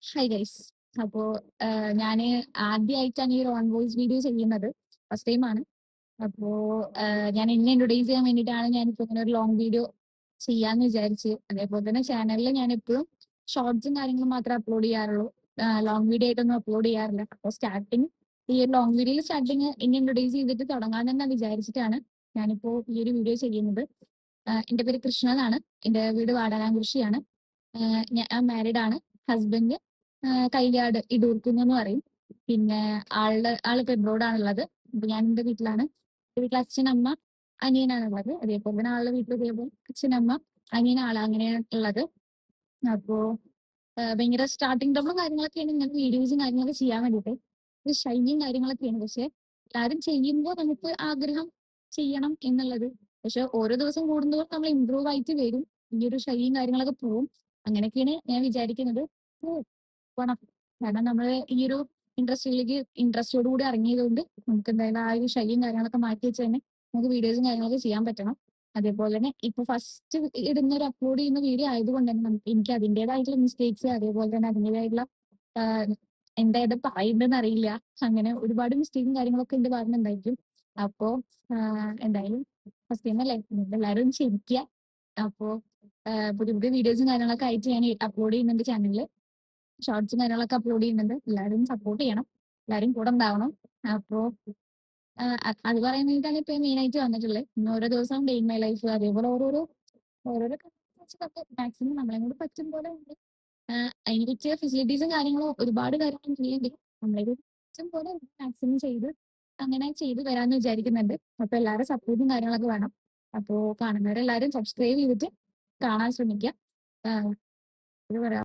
Hi guys. അപ്പോ ഞാന് ആദ്യമായിട്ടാണ് ഈ ഒരു ഓൺ വോയിസ് വീഡിയോ ചെയ്യുന്നത്. ഫസ്റ്റ് ടൈം ആണ്. അപ്പോ ഞാൻ എന്നെ ഇൻട്രൊഡ്യൂസ് ചെയ്യാൻ വേണ്ടിയിട്ടാണ് ഞാനിപ്പോ ഇങ്ങനെ ഒരു ലോങ് വീഡിയോ ചെയ്യാന്ന് വിചാരിച്ച്. അതേപോലെ തന്നെ ചാനലിൽ ഞാൻ എപ്പോഴും ഷോർട്സും കാര്യങ്ങളും മാത്രമേ അപ്ലോഡ് ചെയ്യാറുള്ളൂ. ലോങ് വീഡിയോ ആയിട്ടൊന്നും അപ്ലോഡ് ചെയ്യാറില്ല. അപ്പോൾ സ്റ്റാർട്ടിങ് ഈ ഒരു ലോങ് വീഡിയോയിൽ സ്റ്റാർട്ടിങ് എന്നെ ഇൻട്രൊഡ്യൂസ് ചെയ്തിട്ട് തുടങ്ങാൻ തന്നെ വിചാരിച്ചിട്ടാണ് ഞാനിപ്പോ ഈ ഒരു വീഡിയോ ചെയ്യുന്നത്. എൻ്റെ പേര് കൃഷ്ണ എന്നാണ്. എൻ്റെ വീട് വാടാനാംകുറിശ്ശിയാണ്. ഞാൻ മാരീഡ് ആണ്. ഹസ്ബൻഡ് കൈലാട് ഇടൂർക്കുന്ന് എന്ന് പറയും. പിന്നെ ആളിപ്പോ എബ്രോഡാണുള്ളത്. അപ്പൊ ഞാൻ എന്റെ വീട്ടിലാണ്. എന്റെ വീട്ടിൽ അച്ഛൻ, അമ്മ, അനിയനാണുള്ളത്. അതേപോലെ തന്നെ ആളുടെ വീട്ടിൽ ഇതേപോലെ അച്ഛൻ, അമ്മ, അനിയൻ, ആള് അങ്ങനെയാണ് ഉള്ളത്. അപ്പോ ഭയങ്കര സ്റ്റാർട്ടിങ് ട്രബിളും കാര്യങ്ങളൊക്കെയാണ് ഇങ്ങനെ വീഡിയോസും കാര്യങ്ങളൊക്കെ ചെയ്യാൻ വേണ്ടിയിട്ട്. ഒരു ഷൈയും കാര്യങ്ങളൊക്കെയാണ്. പക്ഷെ എല്ലാരും ചെയ്യുമ്പോൾ നമുക്ക് ആഗ്രഹം ചെയ്യണം എന്നുള്ളത്. പക്ഷെ ഓരോ ദിവസം കൂടുന്തോറും നമ്മൾ ഇമ്പ്രൂവ് ആയിട്ട് വരും. ഈ ഒരു ഷൈയും കാര്യങ്ങളൊക്കെ പോവും. അങ്ങനെയൊക്കെയാണ് ഞാൻ വിചാരിക്കുന്നത്. പോണം. കാരണം നമ്മള് ഈ ഒരു ഇൻഡസ്ട്രിയിലേക്ക് ഇൻട്രസ്റ്റോട് കൂടി ഇറങ്ങിയതുകൊണ്ട് നമുക്ക് എന്തായാലും ആ ഒരു ഷൈയും കാര്യങ്ങളൊക്കെ മാറ്റി വെച്ച് തന്നെ നമുക്ക് വീഡിയോസും കാര്യങ്ങളൊക്കെ ചെയ്യാൻ പറ്റണം. അതേപോലെ തന്നെ ഇപ്പൊ ഫസ്റ്റ് ഇടുന്ന ഒരു അപ്ലോഡ് ചെയ്യുന്ന വീഡിയോ ആയതുകൊണ്ട് തന്നെ എനിക്ക് അതിൻ്റെതായിട്ടുള്ള മിസ്റ്റേക്സ്, അതേപോലെ തന്നെ അതിൻ്റെതായിട്ടുള്ള ആഹ് എന്തായത് പറയണ്ടെന്ന് അറിയില്ല. അങ്ങനെ ഒരുപാട് മിസ്റ്റേക്കും കാര്യങ്ങളൊക്കെ എന്റെ ഭാഗത്ത് ഉണ്ടായിരിക്കും. അപ്പോ എന്തായാലും ഫസ്റ്റ് ടൈം അല്ലേ, എല്ലാവരും ക്ഷമിക്കുക. അപ്പോ പുതിയ പുതിയ വീഡിയോസും കാര്യങ്ങളൊക്കെ ആയിട്ട് ഞാൻ അപ്ലോഡ് ചെയ്യുന്നുണ്ട് ചാനലിൽ. ഷോർട്സും കാര്യങ്ങളൊക്കെ അപ്ലോഡ് ചെയ്യുന്നുണ്ട്. എല്ലാവരും സപ്പോർട്ട് ചെയ്യണം. എല്ലാവരും കൂടെ ഉണ്ടാവണം. അപ്പോ അത് പറയാൻ വേണ്ടിയിട്ടാണ് ഇപ്പൊ മെയിൻ ആയിട്ട് വന്നിട്ടുള്ളത്. പിന്നെ ഓരോ ദിവസവും ഡേ ഇൻ മൈ ലൈഫ്, അതേപോലെ ഓരോരോ ഓരോരോ മാക്സിമം നമ്മളെ കൊണ്ട് പറ്റും പോലെ ഉണ്ട്. അതിന് പറ്റിയ ഫെസിലിറ്റീസും കാര്യങ്ങളും ഒരുപാട് കാര്യങ്ങളും ഇല്ലെങ്കിൽ നമ്മളെ കൊണ്ട് പറ്റും പോലെ മാക്സിമം ചെയ്ത് അങ്ങനെ ചെയ്ത് വരാമെന്ന് വിചാരിക്കുന്നുണ്ട്. അപ്പൊ എല്ലാവരും സപ്പോർട്ടും കാര്യങ്ങളൊക്കെ വേണം. അപ്പോ കാണുന്നവരെല്ലാവരും സബ്സ്ക്രൈബ് ചെയ്തിട്ട് കാണാൻ ശ്രമിക്കുക. ഇത് പറയാം.